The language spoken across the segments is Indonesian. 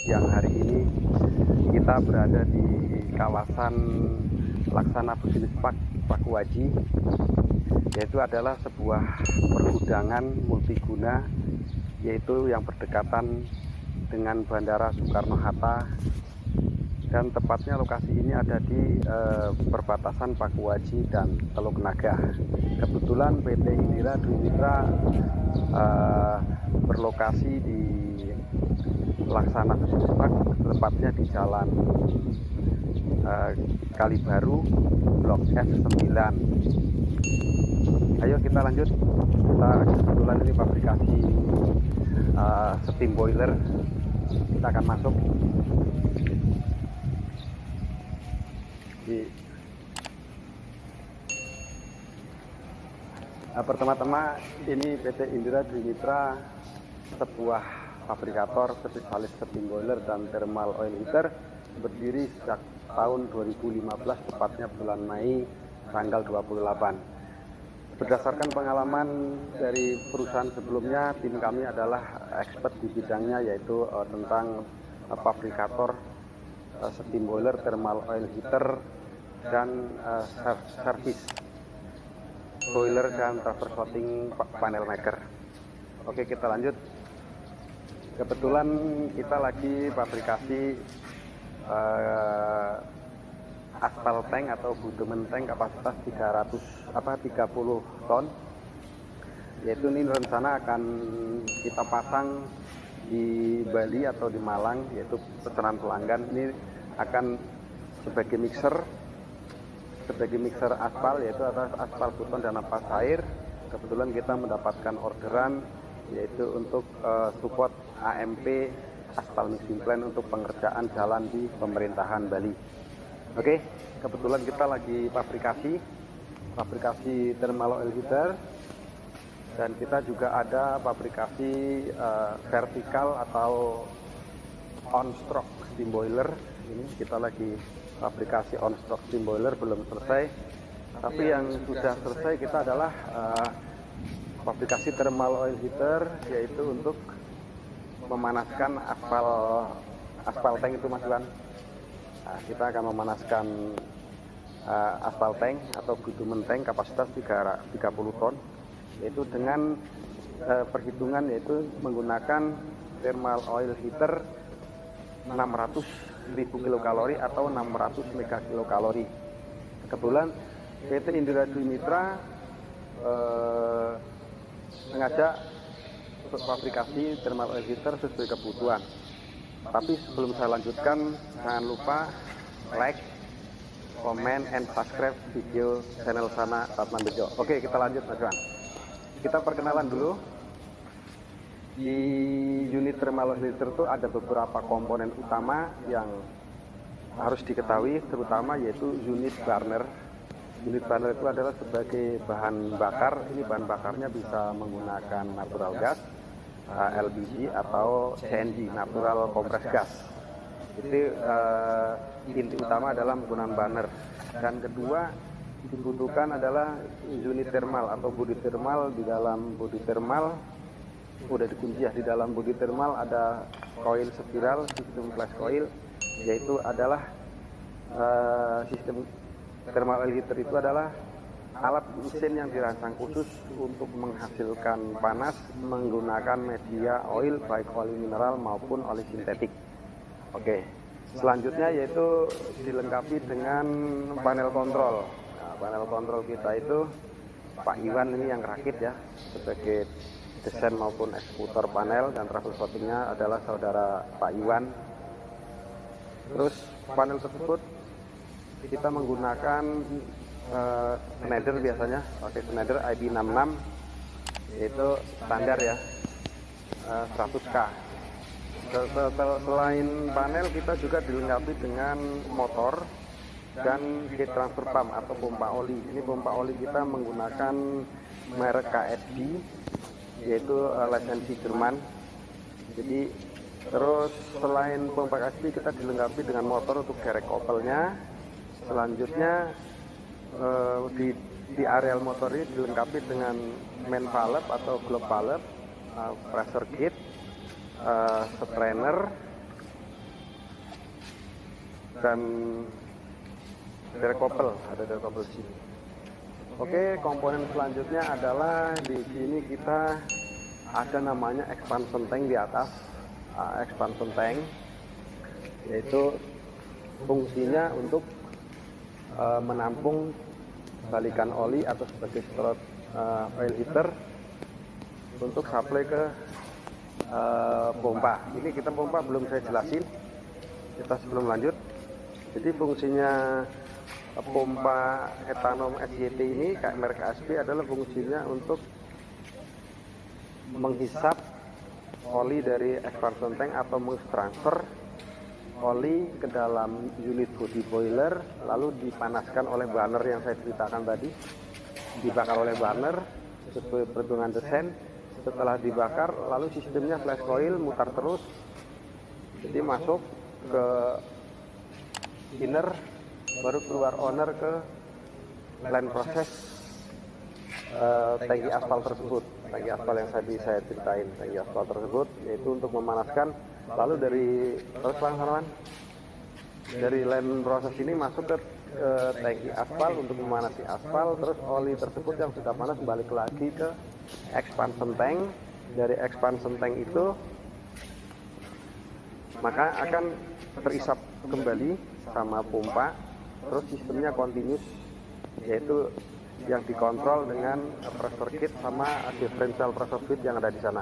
siang hari ini kita berada di kawasan Laksana Business Park Pakuaji, yaitu adalah sebuah pergudangan multiguna, yaitu yang berdekatan dengan Bandara Soekarno-Hatta, dan tepatnya lokasi ini ada di perbatasan Pakuaji dan Teluk Naga. Kebetulan PT Indira Dwi Mitra berlokasi di Laksana Business Park, tepatnya di Jalan Kalibaru, Blok F9. Ayo kita lanjut. Kita kebetulan ini fabrikasi steam boiler. Kita akan masuk. Pertama-tama ini PT Indira Dwi Mitra, sebuah fabrikator spesialis steam boiler dan thermal oil heater, berdiri sejak tahun 2015, tepatnya bulan Mei tanggal 28. Berdasarkan pengalaman dari perusahaan sebelumnya, tim kami adalah expert di bidangnya, yaitu tentang fabrikator steam boiler, thermal oil heater, dan servis boiler dan transfer floating panel maker. Oke, kita lanjut. Kebetulan kita lagi fabrikasi aspal tank atau budemen tank kapasitas 30 ton. Yaitu ini rencana akan kita pasang di Bali atau di Malang, yaitu pesanan pelanggan. Ini akan sebagai mixer aspal, yaitu atas aspal beton dan ampas air. Kebetulan kita mendapatkan orderan, yaitu untuk support AMP aspal mixing plant untuk pengerjaan jalan di pemerintahan Bali. Oke, kebetulan kita lagi fabrikasi thermal oil heater, dan kita juga ada fabrikasi vertikal atau on stroke steam boiler. Ini kita lagi fabrikasi on stroke steam boiler, belum selesai. Tapi yang sudah selesai kita adalah fabrikasi thermal oil heater, yaitu untuk memanaskan aspal tank itu, Mas Iwan. Nah, kita akan memanaskan aspal tank atau bitumen tank kapasitas 30 ton, yaitu dengan perhitungan, yaitu menggunakan thermal oil heater 600.000 kilokalori atau 600 megakilokalori. Kebetulan PT Indira Dwi Mitra mengajak untuk fabrikasi thermal oil heater sesuai kebutuhan. Tapi sebelum saya lanjutkan, jangan lupa like, comment, and subscribe video channel Sana Tatman Bejo. Oke, kita lanjut, Mas Iwan. Kita perkenalan dulu. Di unit thermal oil heater itu ada beberapa komponen utama yang harus diketahui, terutama yaitu unit burner. Unit burner itu adalah sebagai bahan bakar. Ini bahan bakarnya bisa menggunakan natural gas, LPG atau CNG, natural compressed gas. Itu inti utama adalah menggunakan burner. Dan kedua, dibutuhkan adalah unit thermal atau body thermal. Di dalam body thermal udah dikunci ya, di dalam body thermal ada coil spiral, sistem flash coil, yaitu adalah sistem thermal oil heater itu adalah alat mesin yang dirancang khusus untuk menghasilkan panas menggunakan media oil, baik oli mineral maupun oli sintetik. Oke, selanjutnya yaitu dilengkapi dengan panel kontrol. Nah, panel kontrol kita itu Pak Iwan ini yang rakit ya, sebagai desain maupun eksekutor panel, dan travel floatingnya adalah saudara Pak Iwan. Terus panel tersebut kita menggunakan Schneider, biasanya pakai Schneider ID66, yaitu standar ya, 100K. Selain panel, kita juga dilengkapi dengan motor dan heat transfer pump atau pompa oli. Ini pompa oli kita menggunakan merek KSB, yaitu lisensi Jerman. Jadi terus selain pompa KSB, kita dilengkapi dengan motor untuk derek kopelnya. Selanjutnya di areal motor ini dilengkapi dengan main valve atau globe valve, pressure gauge, strainer, dan terkopel, ada terkopel sini. Oke, komponen selanjutnya adalah di sini kita ada namanya expansion tank di atas. Expansion tank yaitu fungsinya untuk menampung balikan oli atau sebagai slot oil heater untuk supply ke pompa. Ini kita pompa belum saya jelasin, kita sebelum lanjut. Jadi fungsinya pompa etanom SYT ini kayak merek ASP adalah fungsinya untuk menghisap oli dari expansion tank atau mentransfer oli ke dalam unit body boiler, lalu dipanaskan oleh burner yang saya ceritakan tadi, dibakar oleh burner sesuai perhitungan desain. Setelah dibakar, lalu sistemnya flash coil mutar terus, jadi masuk ke inner, baru keluar owner ke line proses tangki aspal tersebut. Tangki aspal yang tadi saya ceritain, tangki aspal tersebut yaitu untuk memanaskan. Lalu dari terus dari line proses ini masuk ke tangki aspal untuk memanasi aspal. Terus oli tersebut yang sudah panas balik lagi ke expansion tank. Dari expansion tank itu maka akan terisap kembali sama pompa. Terus sistemnya continuous, yaitu yang dikontrol dengan pressure gauge sama differential pressure switch yang ada di sana.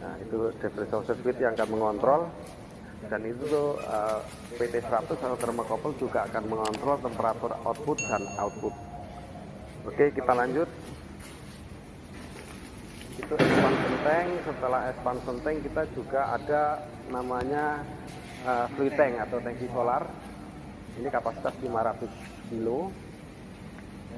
Nah, itu differential pressure switch yang akan mengontrol, dan itu tuh PT100 atau thermocouple juga akan mengontrol temperatur output dan output. Oke, kita lanjut. Itu expansion tank. Setelah expansion tank kita juga ada namanya fluid tank atau tangki solar. Ini kapasitas 500 kilo.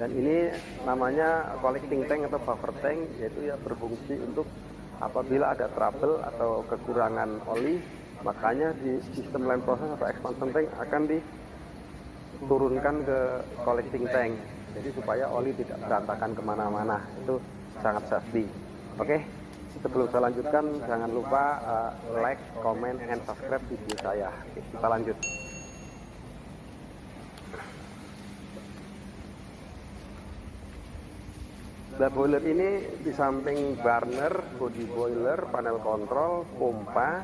Dan ini namanya collecting tank atau buffer tank, yaitu ya berfungsi untuk apabila ada trouble atau kekurangan oli, makanya di sistem line process atau expansion tank akan diturunkan ke collecting tank. Jadi supaya oli tidak berantakan kemana-mana, itu sangat safety. Oke, sebelum saya lanjutkan jangan lupa like, comment, and subscribe video saya. Oke, kita lanjut. Nah, boiler ini di samping burner, body boiler, panel kontrol, pompa,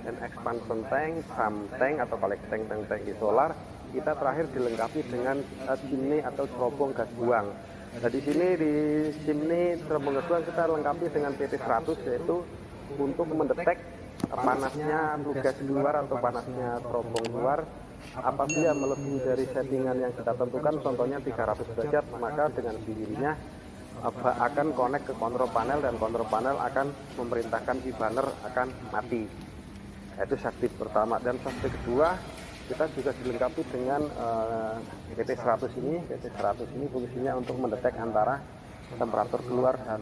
dan expansion tank, sump tank atau collecting tank tangki solar, kita terakhir dilengkapi dengan chimney atau cerobong gas buang. Nah, di sini di chimney cerobong gas buang kita lengkapi dengan PT100, yaitu untuk mendetek panasnya gas luar atau panasnya cerobong luar. Apabila melebihi dari settingan yang kita tentukan, contohnya 300 derajat, maka dengan sendirinya akan connect ke kontrol panel, dan kontrol panel akan memerintahkan si burner akan mati. Itu safety pertama. Dan safety kedua, kita juga dilengkapi dengan PT100 ini. PT100 ini fungsinya untuk mendetek antara temperatur keluar dan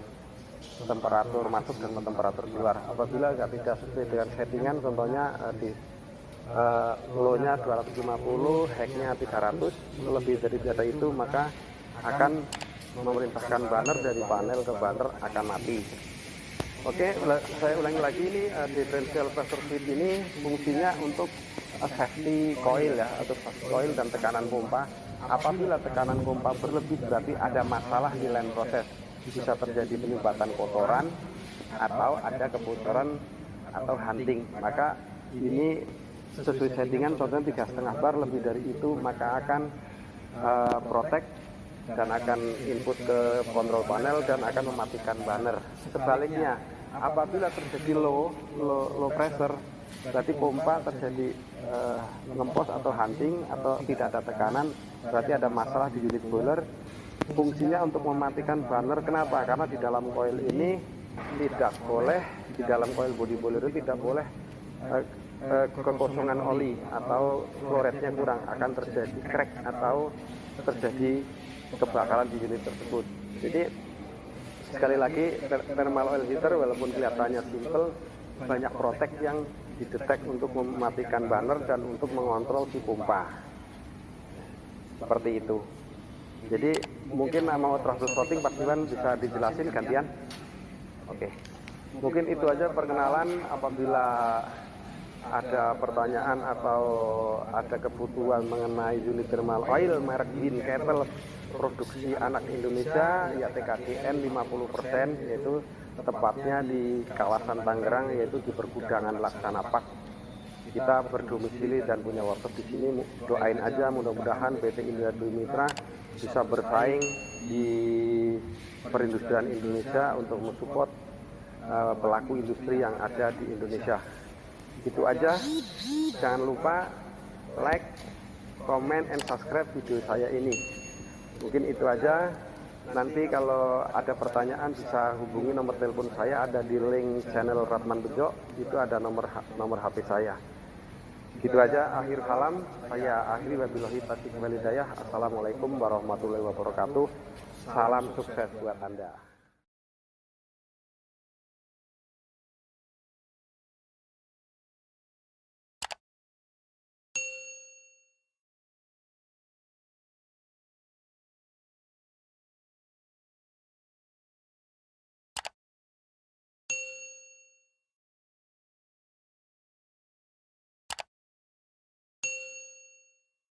temperatur masuk dan temperatur keluar. Apabila tidak sesuai dengan settingan, contohnya di low-nya 250, high-nya 300, lebih dari data itu maka akan memerintahkan burner dari panel ke burner akan mati. Oke, saya ulangi lagi, ini differential pressure switch ini fungsinya untuk safety coil ya, atau coil dan tekanan pompa. Apabila tekanan pompa berlebih berarti ada masalah di line proses, bisa terjadi penyumbatan kotoran atau ada kebocoran atau hunting. Maka ini sesuai settingan, contohnya 3,5 bar, lebih dari itu maka akan protect dan akan input ke kontrol panel dan akan mematikan burner. Sebaliknya, apabila terjadi low pressure, berarti pompa terjadi ngempos atau hunting atau tidak ada tekanan, berarti ada masalah di unit boiler. Fungsinya untuk mematikan burner. Kenapa? Karena di dalam coil ini tidak boleh, di dalam coil body boiler itu tidak boleh kekosongan oli atau flow rate-nya kurang, akan terjadi crack atau terjadi kebakaran di unit tersebut. Jadi sekali lagi, thermal oil heater walaupun kelihatannya simple, banyak protek yang didetek untuk mematikan burner dan untuk mengontrol si pompa. Seperti itu. Jadi mungkin mau troubleshooting Pak Iwan bisa dijelasin gantian. Oke. Mungkin itu aja perkenalan. Apabila ada pertanyaan atau ada kebutuhan mengenai unit thermal oil merek Win Kettle produksi anak Indonesia, ya TKGN 50%, yaitu tepatnya di kawasan Tangerang, yaitu di pergudangan Laksana Pak. Kita berdomisili dan punya workshop di sini. Doain aja mudah-mudahan PT Indra Dwi Mitra bisa bersaing di perindustrian Indonesia untuk mensupport pelaku industri yang ada di Indonesia. Itu aja, jangan lupa like, comment, and subscribe video saya ini. Mungkin itu aja. Nanti kalau ada pertanyaan bisa hubungi nomor telepon saya, ada di link channel Ratman Bejo, itu ada nomor HP saya. Gitu aja, akhir kalam, saya akhiri, wabillahi taufiq wal hidayah. Assalamualaikum warahmatullahi wabarakatuh. Salam sukses buat Anda.